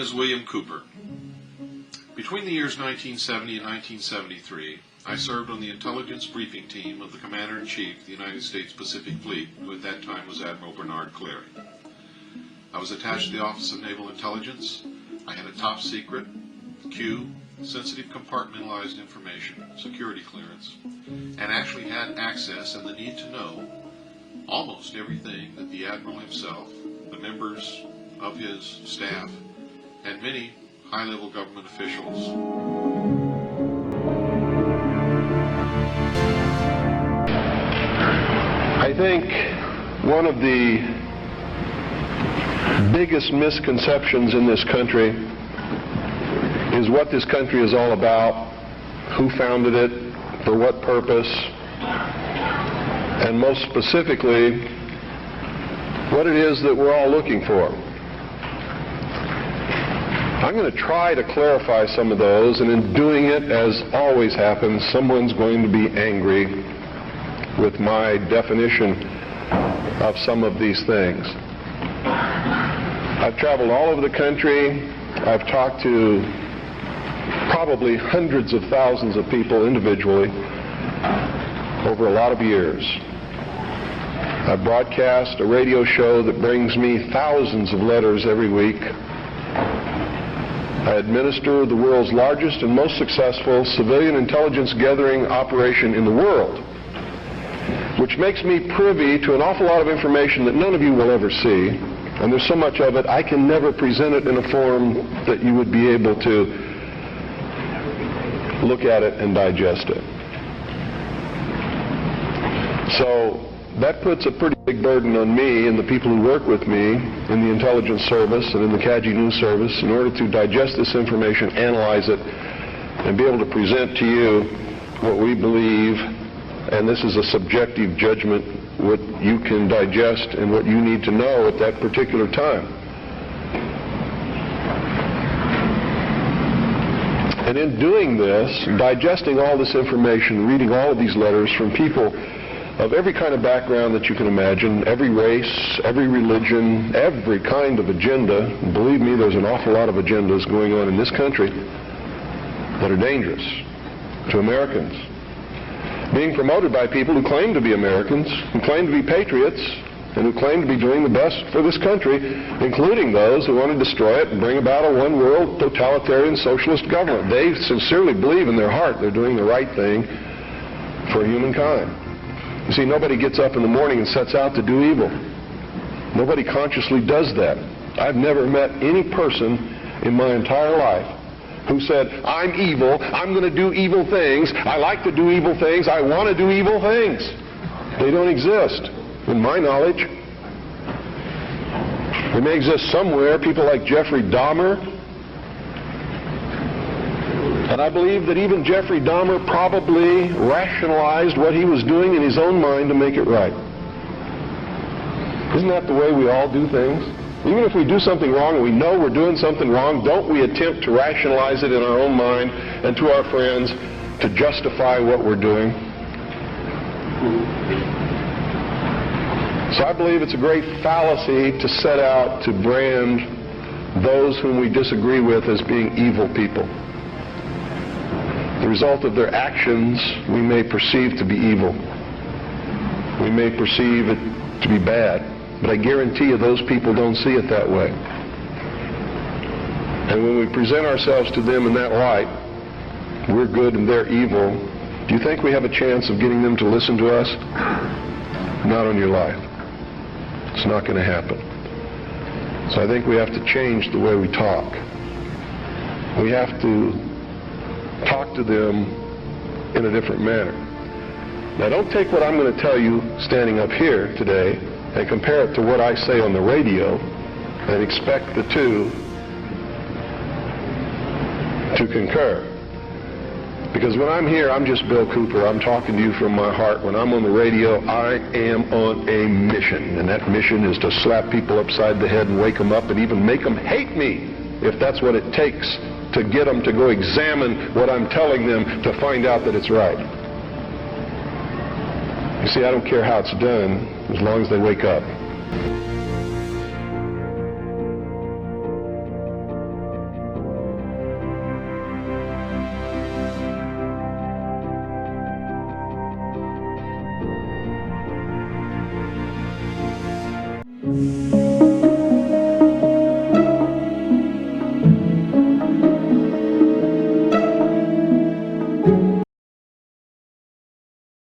is William Cooper. Between the years 1970 and 1973, I served on the intelligence briefing team of the Commander-in-Chief of the United States Pacific Fleet, who at that time was Admiral Bernard Cleary. I was attached to the Office of Naval Intelligence. I had a top secret, Q, sensitive compartmentalized information, security clearance, and actually had access and the need to know almost everything that the Admiral himself, the members of his staff, and many high-level government officials. I think one of the biggest misconceptions in this country is what this country is all about, who founded it, for what purpose, and most specifically, what it is that we're all looking for. I'm going to try to clarify some of those, and in doing it, as always happens, someone's going to be angry with my definition of some of these things. I've traveled all over the country. I've talked to probably hundreds of thousands of people individually over a lot of years. I broadcast a radio show that brings me thousands of letters every week. I administer the world's largest and most successful civilian intelligence gathering operation in the world, which makes me privy to an awful lot of information that none of you will ever see, and there's so much of it I can never present it in a form that you would be able to look at it and digest it. So that puts a pretty big burden on me and the people who work with me in the intelligence service and in the CAGI News Service in order to digest this information, analyze it, and be able to present to you what we believe, and this is a subjective judgment, what you can digest and what you need to know at that particular time. And in doing this, digesting all this information, reading all of these letters from people of every kind of background that you can imagine, every race, every religion, every kind of agenda. And believe me, there's an awful lot of agendas going on in this country that are dangerous to Americans. Being promoted by people who claim to be Americans, who claim to be patriots, and who claim to be doing the best for this country, including those who want to destroy it and bring about a one-world totalitarian socialist government. They sincerely believe in their heart they're doing the right thing for humankind. You see, nobody gets up in the morning and sets out to do evil. Nobody consciously does that. I've never met any person in my entire life who said, I'm evil, I'm going to do evil things, I like to do evil things, I want to do evil things. They don't exist, in my knowledge. They may exist somewhere, people like Jeffrey Dahmer. And I believe that even Jeffrey Dahmer probably rationalized what he was doing in his own mind to make it right. Isn't that the way we all do things? Even if we do something wrong and we know we're doing something wrong, don't we attempt to rationalize it in our own mind and to our friends to justify what we're doing? So I believe it's a great fallacy to set out to brand those whom we disagree with as being evil people. The result of their actions we may perceive to be evil. We may perceive it to be bad, but I guarantee you those people don't see it that way. And when we present ourselves to them in that light, we're good and they're evil, do you think we have a chance of getting them to listen to us? Not on your life. It's not going to happen. So I think we have to change the way we talk. We have to talk to them in a different manner. Now don't take what I'm going to tell you standing up here today and compare it to what I say on the radio and expect the two to concur. Because when I'm here, I'm just Bill Cooper. I'm talking to you from my heart. When I'm on the radio, I am on a mission. And that mission is to slap people upside the head and wake them up and even make them hate me, if that's what it takes to get them to go examine what I'm telling them to find out that it's right. You see, I don't care how it's done, as long as they wake up.